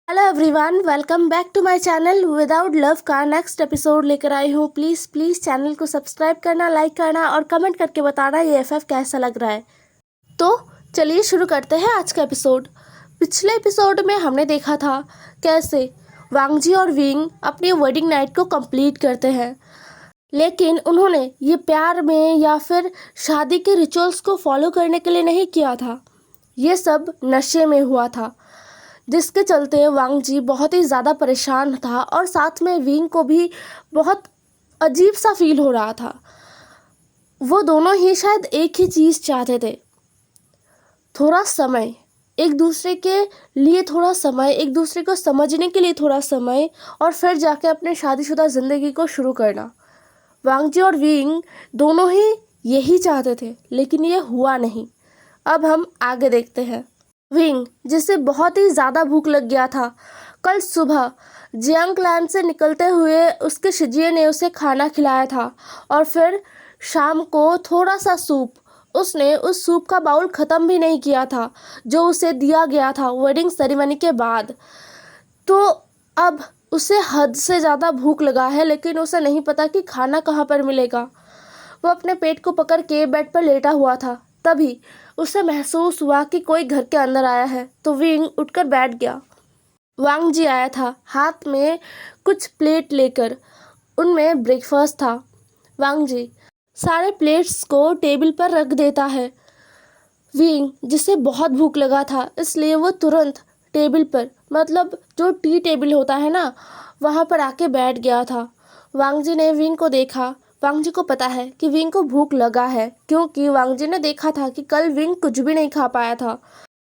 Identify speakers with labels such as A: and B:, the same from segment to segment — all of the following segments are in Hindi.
A: Hello everyone, welcome back to my channel without love का नेक्स्ट एपिसोड लेकर आई हूँ। प्लीज़ चैनल को सब्सक्राइब करना, लाइक करना और कमेंट करके बताना ये एफएफ कैसा लग रहा है। तो चलिए शुरू करते हैं आज का एपिसोड। पिछले एपिसोड में हमने देखा था कैसे वांगजी और विंग अपनी वेडिंग नाइट को कंप्लीट करते हैं, लेकिन उन्होंने ये प्यार में या फिर शादी के रिचुअल्स को फॉलो करने के लिए नहीं किया था। ये सब नशे में हुआ था, जिसके चलते वांगजी बहुत ही ज़्यादा परेशान था और साथ में विंग को भी बहुत अजीब सा फील हो रहा था। वो दोनों ही शायद एक ही चीज़ चाहते थे, थोड़ा समय, एक दूसरे के लिए थोड़ा समय, एक दूसरे को समझने के लिए थोड़ा समय, और फिर जाके अपने शादीशुदा ज़िंदगी को शुरू करना। वांगजी और विंग दोनों ही यही चाहते थे, लेकिन ये हुआ नहीं। अब हम आगे देखते हैं। विंग, जिसे बहुत ही ज़्यादा भूख लग गया था, कल सुबह जियांग क्लैन से निकलते हुए उसके शिजिए ने उसे खाना खिलाया था, और फिर शाम को थोड़ा सा सूप। उसने उस सूप का बाउल ख़त्म भी नहीं किया था जो उसे दिया गया था वेडिंग सेरेमनी के बाद। तो अब उसे हद से ज़्यादा भूख लगा है, लेकिन उसे नहीं पता कि खाना कहाँ पर मिलेगा। वो अपने पेट को पकड़ के बेड पर लेटा हुआ था। तभी उसे महसूस हुआ कि कोई घर के अंदर आया है, तो विंग उठकर बैठ गया। वांगजी आया था, हाथ में कुछ प्लेट लेकर। उनमें ब्रेकफास्ट था। वांगजी सारे प्लेट्स को टेबल पर रख देता है। विंग, जिसे बहुत भूख लगा था, इसलिए वो तुरंत टेबल पर, मतलब जो टी टेबल होता है ना, वहाँ पर आके बैठ गया था। वांगजी ने विंग को देखा। वांगजी को पता है कि विंग को भूख लगा है, क्योंकि वांगजी ने देखा था कि कल विंग कुछ भी नहीं खा पाया था,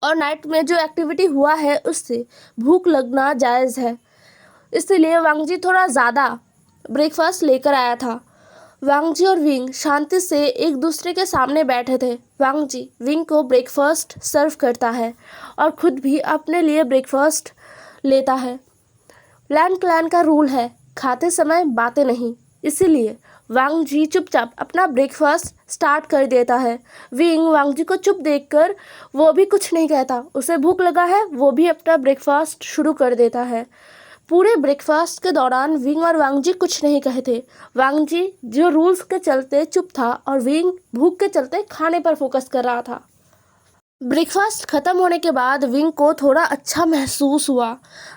A: और नाइट में जो एक्टिविटी हुआ है उससे भूख लगना जायज़ है। इसलिए वांगजी थोड़ा ज़्यादा ब्रेकफास्ट लेकर आया था। वांगजी और विंग शांति से एक दूसरे के सामने बैठे थे। वांगजी विंग को ब्रेकफास्ट सर्व करता है और खुद भी अपने लिए ब्रेकफास्ट लेता है। लैंड क्लैन का रूल है, खाते समय बातें नहीं, इसीलिए वांगजी चुपचाप अपना ब्रेकफास्ट स्टार्ट कर देता है। विंग वांगजी को चुप देखकर वो भी कुछ नहीं कहता। उसे भूख लगा है, वो भी अपना ब्रेकफास्ट शुरू कर देता है। पूरे ब्रेकफास्ट के दौरान विंग और वांगजी कुछ नहीं कहते। वांगजी जो रूल्स के चलते चुप था, और विंग भूख के चलते खाने पर फोकस कर रहा था। ब्रेकफास्ट ख़त्म होने के बाद विंग को थोड़ा अच्छा महसूस हुआ।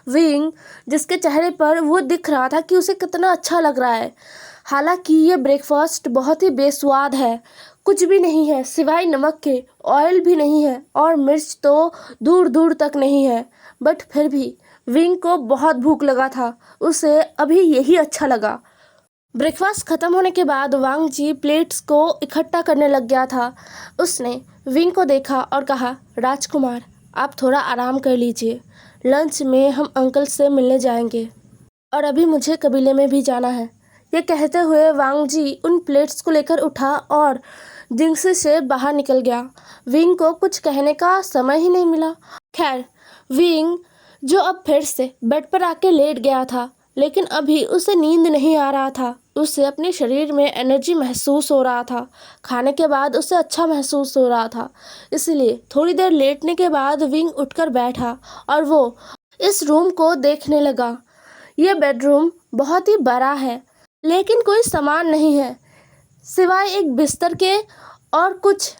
A: विंग, जिसके चेहरे पर वो दिख रहा था कि उसे कितना अच्छा लग रहा है। हालांकि ये ब्रेकफास्ट बहुत ही बेस्वाद है, कुछ भी नहीं है सिवाय नमक के, ऑयल भी नहीं है और मिर्च तो दूर दूर तक नहीं है। बट फिर भी विंग को बहुत भूख लगा था, उसे अभी यही अच्छा लगा। ब्रेकफास्ट ख़त्म होने के बाद वांगजी प्लेट्स को इकट्ठा करने लग गया था। उसने विंग को देखा और कहा, राजकुमार, आप थोड़ा आराम कर लीजिए। लंच में हम अंकल से मिलने जाएंगे, और अभी मुझे कबीले में भी जाना है। ये कहते हुए वांगजी उन प्लेट्स को लेकर उठा और जिंगसी से बाहर निकल गया। विंग को कुछ कहने का समय ही नहीं मिला। खैर, विंग जो अब फिर से बेड पर आके लेट गया था, लेकिन अभी उसे नींद नहीं आ रहा था। उसे अपने शरीर में एनर्जी महसूस हो रहा था। खाने के बाद उसे अच्छा महसूस हो रहा था। इसलिए थोड़ी देर लेटने के बाद विंग उठकर बैठा और वो इस रूम को देखने लगा। ये बेडरूम बहुत ही बड़ा है, लेकिन कोई सामान नहीं है सिवाय एक बिस्तर के और कुछ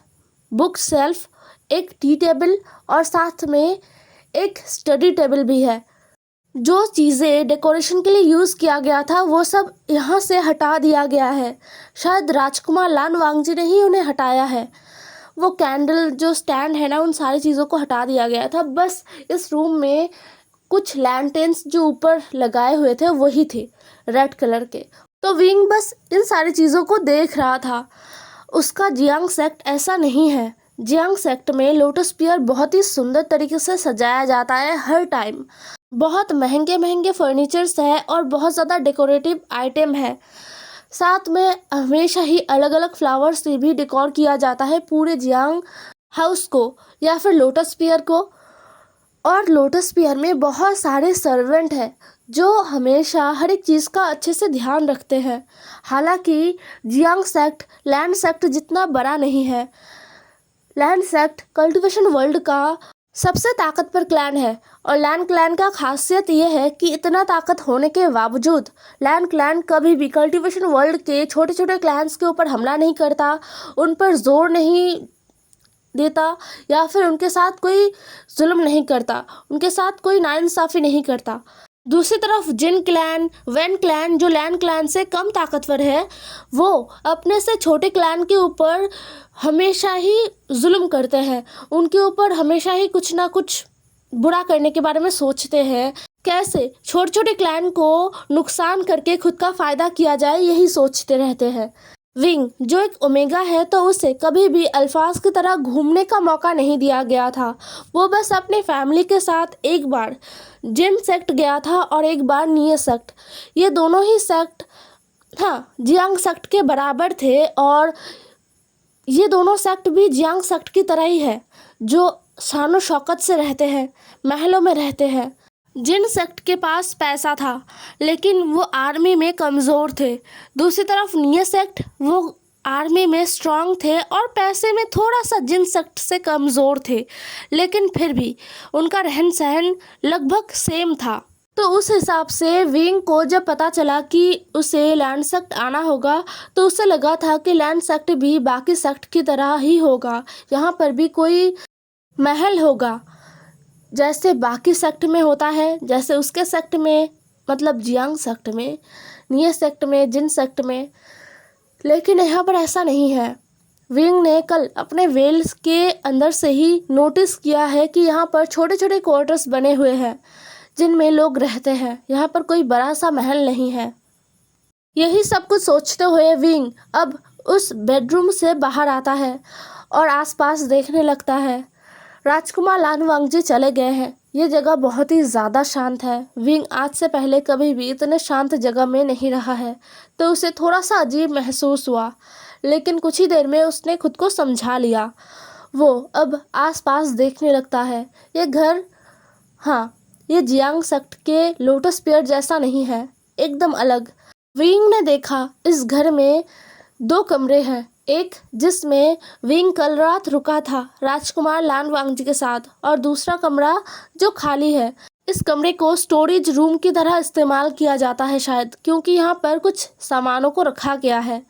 A: बुक शेल्फ, एक टी टेबल और साथ में एक स्टडी टेबल भी है। जो चीज़ें डेकोरेशन के लिए यूज़ किया गया था वो सब यहाँ से हटा दिया गया है। शायद राजकुमार लान वांगजी ने ही उन्हें हटाया है। वो कैंडल जो स्टैंड है ना, उन सारी चीज़ों को हटा दिया गया था। बस इस रूम में कुछ लैंटेन्स जो ऊपर लगाए हुए थे वही थे, रेड कलर के। तो विंग बस इन सारी चीज़ों को देख रहा था। उसका जियांग सेक्ट ऐसा नहीं है। जियांग सेक्ट में लोटस पियर बहुत ही सुंदर तरीके से सजाया जाता है हर टाइम। बहुत महंगे महंगे फर्नीचर्स है और बहुत ज़्यादा डेकोरेटिव आइटम है। साथ में हमेशा ही अलग अलग फ्लावर्स से भी डेकोर किया जाता है पूरे जियांग हाउस को या फिर लोटस पियर को। और लोटस पियर में बहुत सारे सर्वेंट हैं जो हमेशा हर एक चीज़ का अच्छे से ध्यान रखते हैं। हालांकि जियांग सेक्ट लैंड सेक्ट जितना बड़ा नहीं है। लैंड सेक्ट कल्टीवेशन वर्ल्ड का सबसे ताकतवर क्लैन है और लैन क्लैन का खासियत ये है कि इतना ताकत होने के बावजूद लैन क्लैन कभी भी कल्टीवेशन वर्ल्ड के छोटे छोटे क्लैंस के ऊपर हमला नहीं करता, उन पर जोर नहीं देता या फिर उनके साथ कोई जुल्म नहीं करता, उनके साथ कोई नाइंसाफ़ी नहीं करता। दूसरी तरफ जिन क्लैन वैन क्लैन जो लैन क्लैन से कम ताकतवर है, वो अपने से छोटे क्लैन के ऊपर हमेशा ही जुल्म करते हैं, उनके ऊपर हमेशा ही कुछ ना कुछ बुरा करने के बारे में सोचते हैं। कैसे छोटे छोटे क्लैन को नुकसान करके खुद का फ़ायदा किया जाए, यही सोचते रहते हैं। विंग जो एक ओमेगा है, तो उसे कभी भी अल्फाज की तरह घूमने का मौका नहीं दिया गया था। वो बस अपनी फैमिली के साथ एक बार जिन सेक्ट गया था और एक बार निये सेक्ट। ये दोनों ही सेक्ट जियांग सेक्ट के बराबर थे और ये दोनों सेक्ट भी जियांग सेक्ट की तरह ही है, जो शानो शौकत से रहते हैं, महलों में रहते हैं। जिन सेक्ट के पास पैसा था लेकिन वो आर्मी में कमज़ोर थे। दूसरी तरफ निये सेक्ट वो आर्मी में स्ट्रांग थे और पैसे में थोड़ा सा जिन सेक्ट से कमज़ोर थे, लेकिन फिर भी उनका रहन सहन लगभग सेम था। तो उस हिसाब से विंग को जब पता चला कि उसे लैंड सेक्ट आना होगा, तो उसे लगा था कि लैंड सेक्ट भी बाकी सेक्ट की तरह ही होगा, यहाँ पर भी कोई महल होगा जैसे बाकी सेक्ट में होता है, जैसे उसके सेक्ट में, मतलब जियांग सेक्ट में, निये सेक्ट में, जिन सेक्ट में। लेकिन यहाँ पर ऐसा नहीं है। विंग ने कल अपने वेल्स के अंदर से ही नोटिस किया है कि यहाँ पर छोटे छोटे क्वार्टर्स बने हुए हैं जिनमें लोग रहते हैं, यहाँ पर कोई बड़ा सा महल नहीं है। यही सब कुछ सोचते हुए विंग अब उस बेडरूम से बाहर आता है और आसपास देखने लगता है। राजकुमार लान वांगजी चले गए हैं। ये जगह बहुत ही ज़्यादा शांत है। विंग आज से पहले कभी भी इतने शांत जगह में नहीं रहा है, तो उसे थोड़ा सा अजीब महसूस हुआ, लेकिन कुछ ही देर में उसने खुद को समझा लिया। वो अब आसपास देखने लगता है। ये घर ये जियांग सेक्ट के लोटस पेड़ जैसा नहीं है, एकदम अलग। विंग ने देखा इस घर में 2 कमरे हैं, एक जिसमें विंग कल रात रुका था राजकुमार लान वांगजी के साथ, और दूसरा कमरा जो खाली है। इस कमरे को स्टोरेज रूम की तरह इस्तेमाल किया जाता है शायद, क्योंकि यहाँ पर कुछ सामानों को रखा गया है।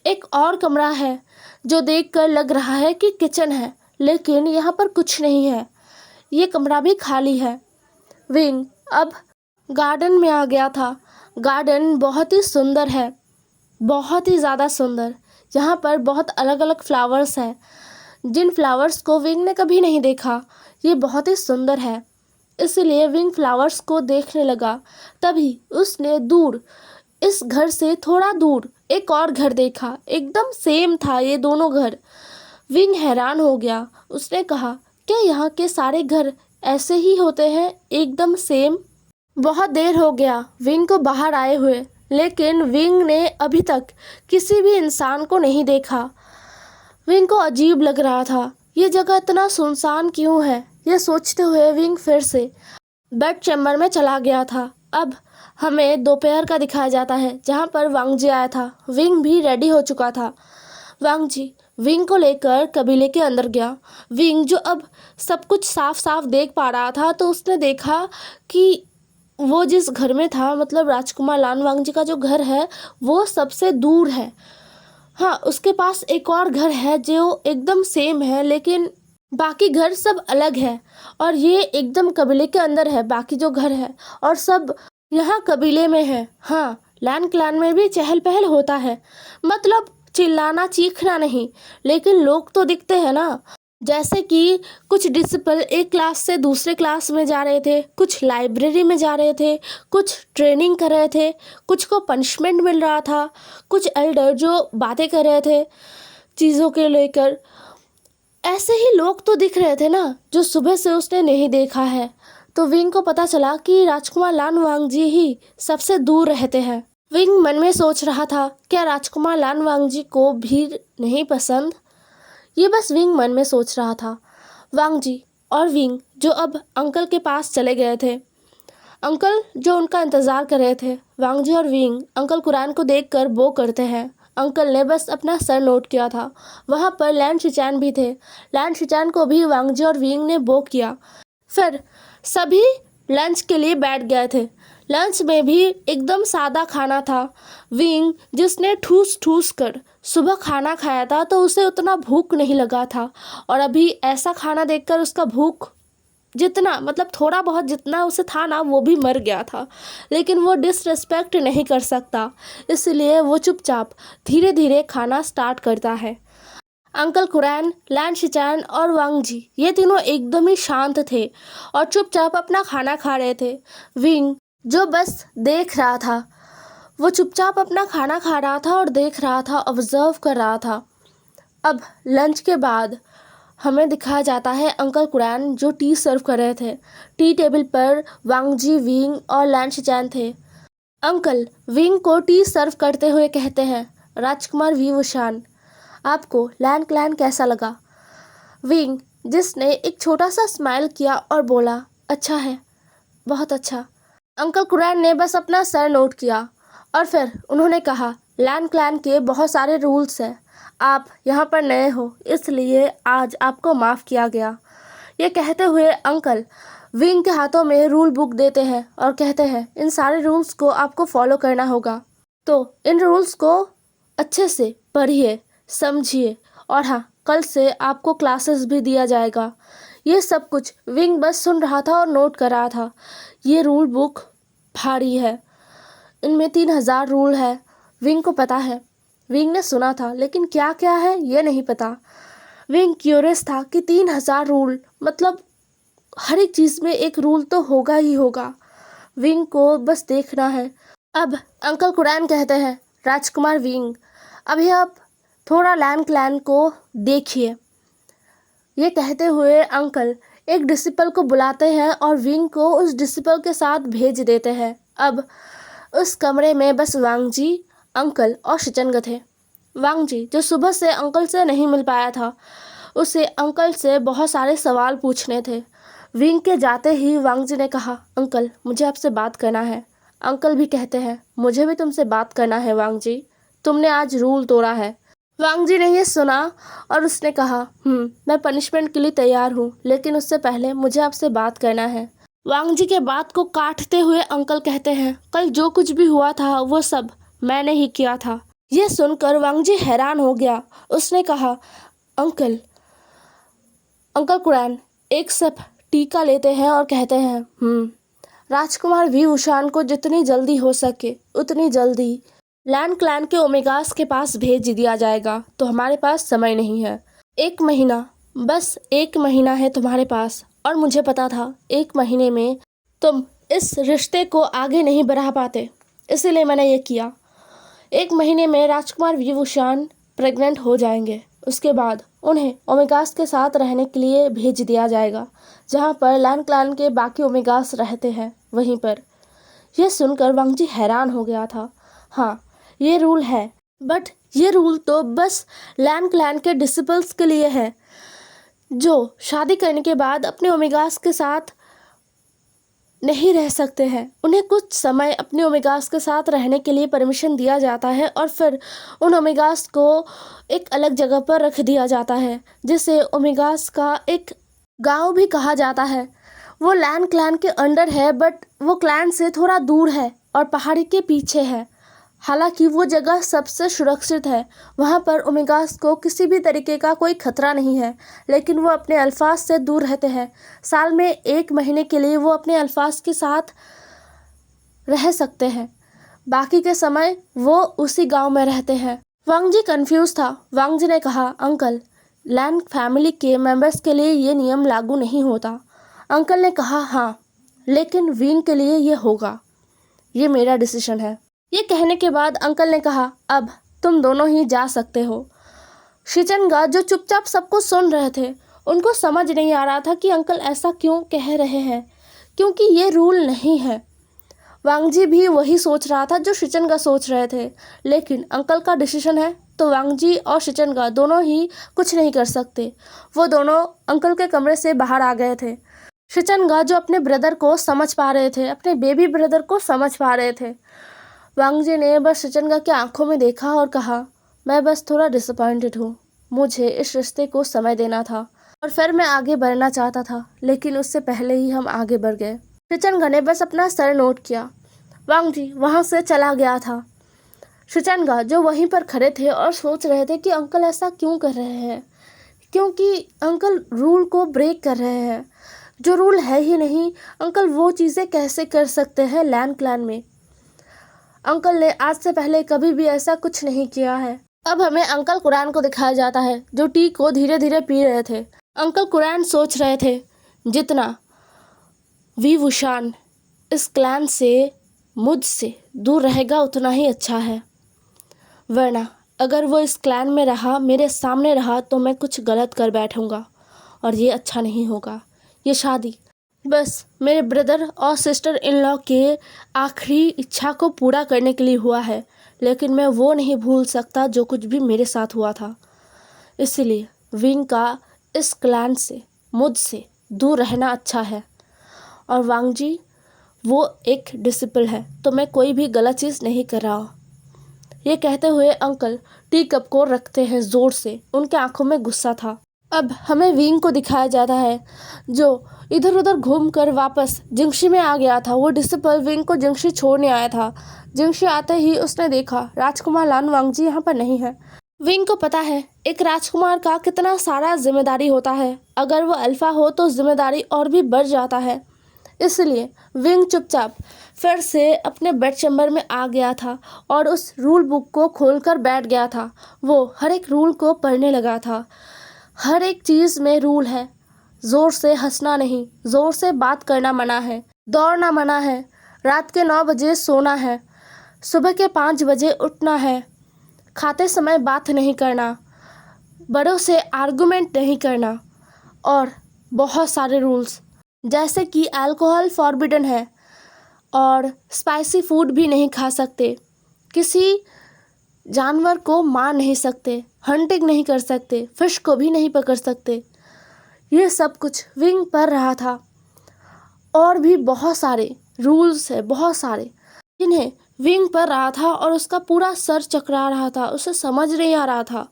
A: एक और कमरा है जो देखकर लग रहा है कि किचन है, लेकिन यहाँ पर कुछ नहीं है, ये कमरा भी खाली है। विंग अब गार्डन में आ गया था। गार्डन बहुत ही सुंदर है, बहुत ही ज़्यादा सुंदर। यहाँ पर बहुत अलग अलग फ्लावर्स हैं, जिन फ्लावर्स को विंग ने कभी नहीं देखा। ये बहुत ही सुंदर है, इसलिए विंग फ्लावर्स को देखने लगा। तभी उसने दूर, इस घर से थोड़ा दूर एक और घर देखा, एकदम सेम था ये दोनों घर। विंग हैरान हो गया। उसने कहा, क्या यहाँ के सारे घर ऐसे ही होते हैं, एकदम सेम? बहुत देर हो गया विंग को बाहर आए हुए, लेकिन विंग ने अभी तक किसी भी इंसान को नहीं देखा। विंग को अजीब लग रहा था, ये जगह इतना सुनसान क्यों है। ये सोचते हुए विंग फिर से बेड चैम्बर में चला गया था। अब हमें दोपहर का दिखाया जाता है, जहाँ पर वांगजी आया था। विंग भी रेडी हो चुका था। वांगजी विंग को लेकर कबीले के अंदर गया। विंग जो अब सब कुछ साफ साफ देख पा रहा था, तो उसने देखा कि वो जिस घर में था, मतलब राजकुमार लान वांगजी का जो घर है, वो सबसे दूर है। उसके पास एक और घर है जो एकदम सेम है, लेकिन बाकी घर सब अलग है, और ये एकदम कबीले के अंदर है। बाकी जो घर है और सब यहाँ कबीले में है। लैन क्लैन में भी चहल पहल होता है, मतलब चिल्लाना चीखना नहीं, लेकिन लोग तो दिखते हैं ना। जैसे कि कुछ डिसिपल एक क्लास से दूसरे क्लास में जा रहे थे, कुछ लाइब्रेरी में जा रहे थे, कुछ ट्रेनिंग कर रहे थे, कुछ को पनिशमेंट मिल रहा था, कुछ एल्डर जो बातें कर रहे थे चीज़ों के लेकर। ऐसे ही लोग तो दिख रहे थे ना, जो सुबह से उसने नहीं देखा है। तो विंग को पता चला कि राजकुमार लान वांगजी ही सबसे दूर रहते हैं। विंग मन में सोच रहा था, क्या राजकुमार लान वांगजी को भीड़ नहीं पसंद? ये बस विंग मन में सोच रहा था। वांगजी और विंग जो अब अंकल के पास चले गए थे, अंकल जो उनका इंतज़ार कर रहे थे। वांगजी और विंग अंकल कुरान को देखकर बो करते हैं। अंकल ने बस अपना सर नोट किया था। वहाँ पर लैन शिचैन भी थे। लैन शिचैन को भी वांगजी और विंग ने बो किया। फिर सभी लंच के लिए बैठ गए थे। लंच में भी एकदम सादा खाना था। विंग जिसने ठूस ठूस कर सुबह खाना खाया था तो उसे उतना भूख नहीं लगा था, और अभी ऐसा खाना देखकर उसका भूख जितना मतलब थोड़ा बहुत जितना उसे था ना वो भी मर गया था। लेकिन वो डिसरिस्पेक्ट नहीं कर सकता, इसलिए वो चुपचाप धीरे धीरे खाना स्टार्ट करता है। अंकल कुरैन, लैन शिचैन और वांगजी ये तीनों एकदम ही शांत थे और चुपचाप अपना खाना खा रहे थे। विंग जो बस देख रहा था, वो चुपचाप अपना खाना खा रहा था और देख रहा था, ऑब्जर्व कर रहा था। अब लंच के बाद हमें दिखाया जाता है अंकल कुरैन जो टी सर्व कर रहे थे। टी टेबल पर वांगजी, विंग और लैन शिचैन थे। अंकल विंग को टी सर्व करते हुए कहते हैं, राजकुमार वी वुशान, आपको लैन क्लैन कैसा लगा? विंग जिसने एक छोटा सा स्माइल किया और बोला, अच्छा है, बहुत अच्छा। अंकल कुरैन ने बस अपना सर नोट किया और फिर उन्होंने कहा, लैन क्लैन के बहुत सारे रूल्स हैं, आप यहाँ पर नए हो इसलिए आज आपको माफ़ किया गया। ये कहते हुए अंकल विंग के हाथों में रूल बुक देते हैं और कहते हैं, इन सारे रूल्स को आपको फॉलो करना होगा, तो इन रूल्स को अच्छे से पढ़िए, समझिए, और हाँ, कल से आपको क्लासेस भी दिया जाएगा। ये सब कुछ विंग बस सुन रहा था और नोट कर रहा था। ये रूल बुक भारी है, इनमें 3000 रूल है। विंग को पता है, विंग ने सुना था, लेकिन क्या क्या है ये नहीं पता। विंग क्यूरियस था कि 3000 रूल मतलब हर एक चीज़ में एक रूल तो होगा ही होगा। विंग को बस देखना है। अब अंकल कुरैन कहते हैं, राजकुमार विंग, अभी आप थोड़ा लैन क्लैन को देखिए। ये कहते हुए अंकल एक डिसिपल को बुलाते हैं और विंग को उस डिसिपल के साथ भेज देते हैं। अब उस कमरे में बस वांगजी, अंकल और शिचंग थे। वांगजी जो सुबह से अंकल से नहीं मिल पाया था, उसे अंकल से बहुत सारे सवाल पूछने थे। विंग के जाते ही वांगजी ने कहा, अंकल मुझे आपसे बात करना है। अंकल भी कहते हैं, मुझे भी तुमसे बात करना है वांगजी, तुमने आज रूल तोड़ा है। वांगजी ने ये सुना और उसने कहा, मैं पनिशमेंट के लिए तैयार हूँ, लेकिन उससे पहले मुझे आपसे बात करना है। वांगजी के बात को काटते हुए अंकल कहते हैं, कल जो कुछ भी हुआ था वो सब मैंने ही किया था। ये सुनकर वांगजी हैरान हो गया। उसने कहा, अंकल कुरैन एक सिप टीका लेते हैं और कहते हैं, राजकुमार वी वुशान को जितनी जल्दी हो सके उतनी जल्दी लैन क्लैन के ओमेगास के पास भेज दिया जाएगा। तो हमारे पास समय नहीं है, 1 महीना, बस 1 महीना है तुम्हारे पास, और मुझे पता था 1 महीने में तुम इस रिश्ते को आगे नहीं बढ़ा पाते, इसीलिए मैंने ये किया। 1 महीने में राजकुमार वी वुशान प्रेग्नेंट हो जाएंगे। उसके बाद उन्हें ओमेगास के साथ रहने के लिए भेज दिया जाएगा, जहाँ पर लैन क्लैन के बाकी ओमेगास रहते हैं वहीं पर। यह सुनकर वांगजी हैरान हो गया था। हाँ, ये रूल है, बट ये रूल तो बस लैन क्लैन के डिसिपल्स के लिए है, जो शादी करने के बाद अपने ओमेगास के साथ नहीं रह सकते हैं। उन्हें कुछ समय अपने ओमेगास के साथ रहने के लिए परमिशन दिया जाता है और फिर उन ओमेगास को एक अलग जगह पर रख दिया जाता है, जिसे ओमेगास का एक गांव भी कहा जाता है। वो लैन क्लैन के अंडर है, बट वो क्लैन से थोड़ा दूर है और पहाड़ी के पीछे है। हालांकि वो जगह सबसे सुरक्षित है, वहाँ पर ओमेगास को किसी भी तरीके का कोई खतरा नहीं है, लेकिन वो अपने अल्फाज से दूर रहते हैं। साल में 1 महीने के लिए वो अपने अल्फाज के साथ रह सकते हैं, बाकी के समय वो उसी गांव में रहते हैं। वांगजी कंफ्यूज था। वांगजी ने कहा, अंकल लैन फैमिली के मेंबर्स के लिए ये नियम लागू नहीं होता। अंकल ने कहा, हाँ, लेकिन विंग के लिए ये होगा, ये मेरा डिसीजन है। ये कहने के बाद अंकल ने कहा, अब तुम दोनों ही जा सकते हो। शिचंगा जो चुपचाप सबको सुन रहे थे, उनको समझ नहीं आ रहा था कि अंकल ऐसा क्यों कह रहे हैं, क्योंकि ये रूल नहीं है। वांगजी भी वही सोच रहा था जो शिचंगा सोच रहे थे, लेकिन अंकल का डिसीजन है तो वांगजी और शिचंगा दोनों ही कुछ नहीं कर सकते। वो दोनों अंकल के कमरे से बाहर आ गए थे। शिचंगा जो अपने ब्रदर को समझ पा रहे थे, अपने बेबी ब्रदर को समझ पा रहे थे। वांगजी ने बस शिचंगा की आंखों में देखा और कहा, मैं बस थोड़ा डिसअपॉइंटेड हूँ। मुझे इस रिश्ते को समय देना था और फिर मैं आगे बढ़ना चाहता था, लेकिन उससे पहले ही हम आगे बढ़ गए। शिचनगा ने बस अपना सर नोट किया। वांग जी वहाँ से चला गया था। शिचनगा जो वहीं पर खड़े थे और सोच रहे थे कि अंकल ऐसा क्यों कर रहे हैं, क्योंकि अंकल रूल को ब्रेक कर रहे हैं। जो रूल है ही नहीं, अंकल वो चीज़ें कैसे कर सकते हैं लैन क्लैन में। अंकल ने आज से पहले कभी भी ऐसा कुछ नहीं किया है। अब हमें अंकल कुरान को दिखाया जाता है जो टी को धीरे धीरे पी रहे थे। अंकल कुरान सोच रहे थे, जितना वी वुशान इस क्लैन से मुझसे दूर रहेगा उतना ही अच्छा है, वरना अगर वो इस क्लैन में रहा, मेरे सामने रहा, तो मैं कुछ गलत कर बैठूंगा और ये अच्छा नहीं होगा। ये शादी बस मेरे ब्रदर और सिस्टर इन लॉ के आखिरी इच्छा को पूरा करने के लिए हुआ है, लेकिन मैं वो नहीं भूल सकता जो कुछ भी मेरे साथ हुआ था। इसलिए विंग का इस क्लैन से मुझसे दूर रहना अच्छा है। और वांग जी वो एक डिसिपल है, तो मैं कोई भी गलत चीज़ नहीं कर रहा। ये कहते हुए अंकल टी कप को रखते हैं ज़ोर से। उनके आंखों में गुस्सा था। अब हमें विंग को दिखाया जाता है जो इधर उधर घूमकर वापस जिंगशी में आ गया था। वो डिसिपल विंग को जिंगशी छोड़ने आया था। जिंगशी आते ही उसने देखा राजकुमार लान वांग जी यहाँ पर नहीं है। विंग को पता है एक राजकुमार का कितना सारा जिम्मेदारी होता है। अगर वो अल्फा हो तो जिम्मेदारी और भी बढ़ जाता है। इसलिए विंग चुपचाप फिर से अपने बेड चैम्बर में आ गया था और उस रूल बुक को खोलकर बैठ गया था। वो हर एक रूल को पढ़ने लगा था। हर एक चीज़ में रूल है। ज़ोर से हंसना नहीं, ज़ोर से बात करना मना है, दौड़ना मना है, रात के 9 बजे सोना है, सुबह के 5 बजे उठना है, खाते समय बात नहीं करना, बड़ों से आर्गुमेंट नहीं करना, और बहुत सारे रूल्स जैसे कि अल्कोहल फॉरबिडन है और स्पाइसी फूड भी नहीं खा सकते, किसी जानवर को मार नहीं सकते, हंटिंग नहीं कर सकते, फिश को भी नहीं पकड़ सकते। ये सब कुछ विंग पर रहा था। और भी बहुत सारे रूल्स है, बहुत सारे, जिन्हें विंग पर रहा था और उसका पूरा सर चकरा रहा था। उसे समझ नहीं आ रहा था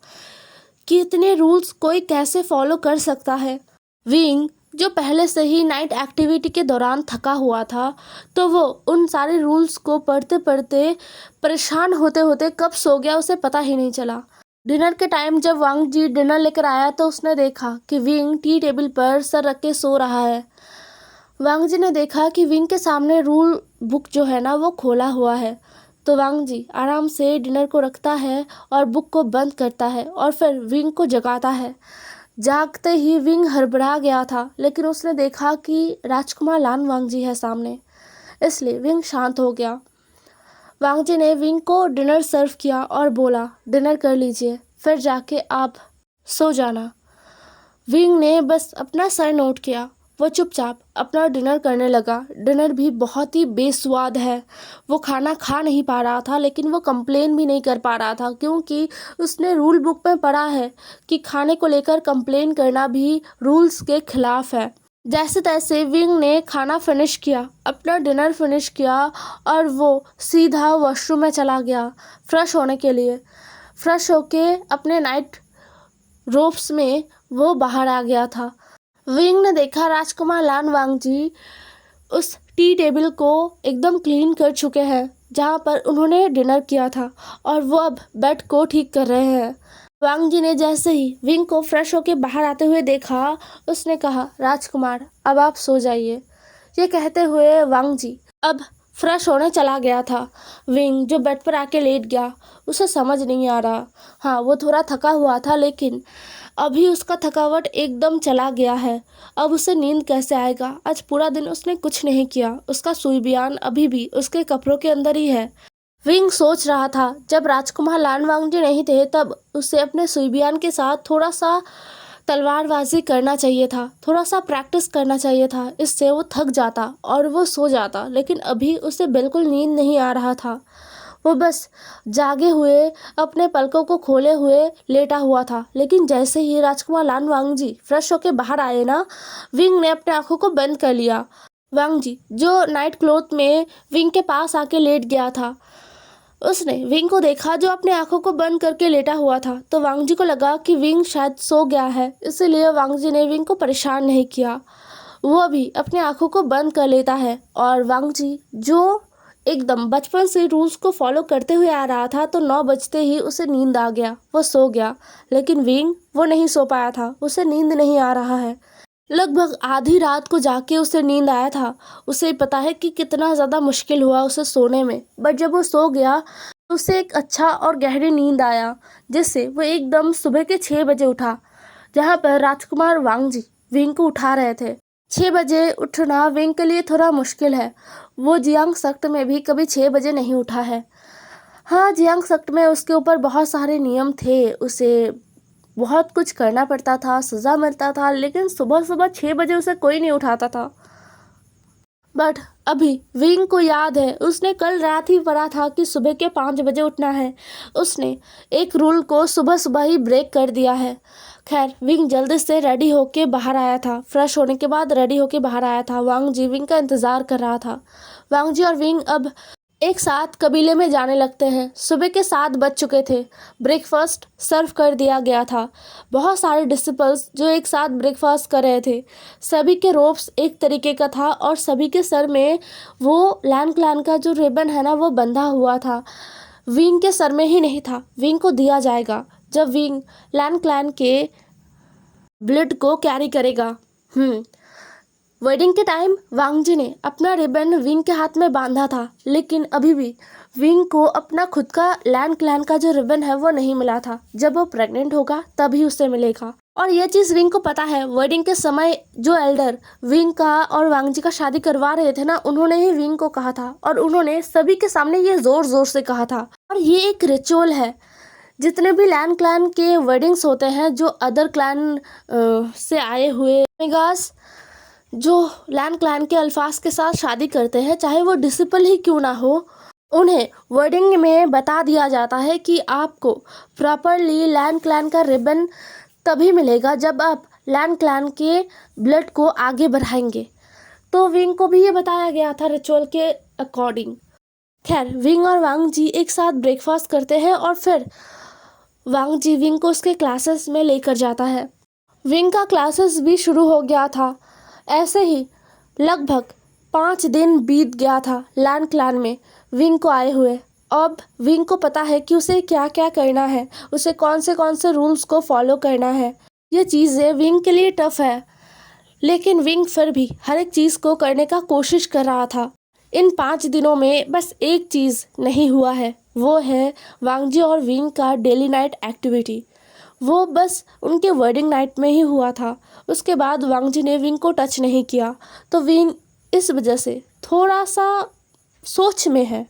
A: कि इतने रूल्स कोई कैसे फॉलो कर सकता है। विंग जो पहले से ही नाइट एक्टिविटी के दौरान थका हुआ था, तो वो उन सारे रूल्स को पढ़ते पढ़ते परेशान होते होते कब सो गया उसे पता ही नहीं चला। डिनर के टाइम जब वांग जी डिनर लेकर आया तो उसने देखा कि विंग टी टेबल पर सर रख के सो रहा है। वांग जी ने देखा कि विंग के सामने रूल बुक जो है ना वो खोला हुआ है। तो वांग जी आराम से डिनर को रखता है और बुक को बंद करता है और फिर विंग को जगाता है। जागते ही विंग हड़बड़ा गया था, लेकिन उसने देखा कि राजकुमार लान वांग जी है सामने, इसलिए विंग शांत हो गया। वांग जी ने विंग को डिनर सर्व किया और बोला, डिनर कर लीजिए, फिर जाके आप सो जाना। विंग ने बस अपना सर नोट किया। वो चुपचाप अपना डिनर करने लगा। डिनर भी बहुत ही बेस्वाद है। वो खाना खा नहीं पा रहा था, लेकिन वो कंप्लेन भी नहीं कर पा रहा था, क्योंकि उसने रूल बुक में पढ़ा है कि खाने को लेकर कंप्लेन करना भी रूल्स के खिलाफ है। जैसे तैसे विंग ने खाना फिनिश किया, अपना डिनर फिनिश किया और वो सीधा वॉशरूम में चला गया फ्रेश होने के लिए। फ्रेश होके अपने नाइट रोब्स में वो बाहर आ गया था। विंग ने देखा राजकुमार लान वांग जी उस टी टेबल को एकदम क्लीन कर चुके हैं जहाँ पर उन्होंने डिनर किया था, और वो अब बेड को ठीक कर रहे हैं। वांग जी ने जैसे ही विंग को फ्रेश होकर बाहर आते हुए देखा, उसने कहा, राजकुमार अब आप सो जाइए। ये कहते हुए वांग जी अब फ्रेश होने चला गया था। विंग जो बेड पर आके लेट गया, उसे समझ नहीं आ रहा। हाँ, वो थोड़ा थका हुआ था, लेकिन अभी उसका थकावट एकदम चला गया है। अब उसे नींद कैसे आएगा? आज पूरा दिन उसने कुछ नहीं किया। उसका सुई बयान अभी भी उसके कपड़ों के अंदर ही है। विंग सोच रहा था जब राजकुमार लान वांग जी नहीं थे तब उसे अपने सुई बयान के साथ थोड़ा सा तलवारबाजी करना चाहिए था, थोड़ा सा प्रैक्टिस करना चाहिए था। इससे वो थक जाता और वो सो जाता, लेकिन अभी उसे बिल्कुल नींद नहीं आ रहा था। वो बस जागे हुए अपने पलकों को खोले हुए लेटा हुआ था। लेकिन जैसे ही राजकुमार लान वांग जी फ्रेश होके बाहर आए ना, विंग ने अपने आंखों को बंद कर लिया। वांग जी जो नाइट क्लोथ में विंग के पास आके लेट गया था, उसने विंग को देखा जो अपनी आंखों को बंद करके लेटा हुआ था। तो वांग जी को लगा कि विंग शायद सो गया है, इसीलिए वांग जी ने विंग को परेशान नहीं किया। वो भी अपनी आंखों को बंद कर लेता है और वांग जी जो एकदम बचपन से रूल्स को फॉलो करते हुए आ रहा था, तो 9 बजते ही उसे नींद आ गया, वो सो गया। लेकिन विंग वो नहीं सो पाया था, उसे नींद नहीं आ रहा है। लगभग आधी रात को जाके उसे नींद आया था। उसे पता है कि कितना ज़्यादा मुश्किल हुआ उसे सोने में, बट जब वो सो गया तो उसे एक अच्छा और गहरी नींद आया, जिससे वो एकदम सुबह के 6 बजे उठा, जहाँ पर राजकुमार वांग जी विंग को उठा रहे थे। 6 बजे उठना विंग के लिए थोड़ा मुश्किल है। वो जियांग सेक्ट में भी कभी 6 बजे नहीं उठा है। हाँ, जियांग सेक्ट में उसके ऊपर बहुत सारे नियम थे, उसे बहुत कुछ करना पड़ता था, सज़ा मिलता था, लेकिन सुबह सुबह 6 बजे उसे कोई नहीं उठाता था। बट अभी विंग को याद है, उसने कल रात ही पढ़ा था कि सुबह के 5 बजे उठना है। उसने एक रूल को सुबह सुबह ही ब्रेक कर दिया है। खैर, विंग जल्दी से रेडी होके बाहर आया था। फ्रेश होने के बाद रेडी होके बाहर आया था। वांग जी विंग का इंतज़ार कर रहा था। वांग जी और विंग अब एक साथ कबीले में जाने लगते हैं। सुबह के 7 बज चुके थे। ब्रेकफास्ट सर्व कर दिया गया था। बहुत सारे डिसिपल्स जो एक साथ ब्रेकफास्ट कर रहे थे। सभी के रोब्स एक तरीके का था और सभी के सर में वो लैन क्लैन का जो रिबन है ना, वो बंधा हुआ था। विंग के सर में ही नहीं था। विंग को दिया जाएगा जब विंग लैन क्लैन के ब्लड को कैरी करेगा। वेडिंग के टाइम वांग जी ने अपना रिबन विंग के हाथ में बांधा था, लेकिन अभी भी विंग को अपना खुद का लैन क्लैन का जो रिबन है वो नहीं मिला था। जब वो प्रेग्नेंट होगा तभी उसे मिलेगा। और ये चीज़ विंग को पता है। वेडिंग के समय जो एल्डर विंग का और वांग जी का शादी करवा रहे थे ना, उन्होंने ही विंग को कहा था और उन्होंने सभी के सामने ये जोर जोर से कहा था। और ये एक रिचुअल है। जितने भी लैन क्लैन के वेडिंग्स होते हैं, जो अदर क्लैन से आए हुए मेगास जो लैन क्लैन के अल्फाज के साथ शादी करते हैं, चाहे वो डिसिपल ही क्यों ना हो, उन्हें वेडिंग में बता दिया जाता है कि आपको प्रॉपरली लैन क्लैन का रिबन तभी मिलेगा जब आप लैन क्लैन के ब्लड को आगे बढ़ाएंगे। तो विंग को भी ये बताया गया था रिचुअल के अकॉर्डिंग। खैर, विंग और वांग जी एक साथ ब्रेकफास्ट करते हैं और फिर वांग जी विंग को उसके क्लासेस में लेकर जाता है। विंग का क्लासेस भी शुरू हो गया था। ऐसे ही लगभग 5 दिन बीत गया था लैन क्लैन में विंग को आए हुए। अब विंग को पता है कि उसे क्या क्या करना है, उसे कौन से रूल्स को फॉलो करना है। ये चीज़ें विंग के लिए टफ है, लेकिन विंग फिर भी हर एक चीज़ को करने का कोशिश कर रहा था। इन 5 दिनों में बस एक चीज़ नहीं हुआ है, वो है वांग जी और विंग का डेली नाइट एक्टिविटी। वो बस उनके वेडिंग नाइट में ही हुआ था। उसके बाद वांग जी ने विंग को टच नहीं किया। तो विंग इस वजह से थोड़ा सा सोच में है।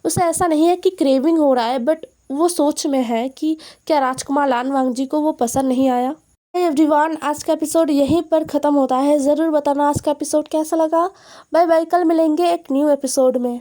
A: उसे ऐसा नहीं है कि क्रेविंग हो रहा है, बट वो सोच में है कि क्या राजकुमार लान वांग जी को वो पसंद नहीं आया। एवरीवन, आज का एपिसोड यहीं पर ख़त्म होता है। ज़रूर बताना आज का एपिसोड कैसा लगा। बाय बाय, कल मिलेंगे एक न्यू एपिसोड में।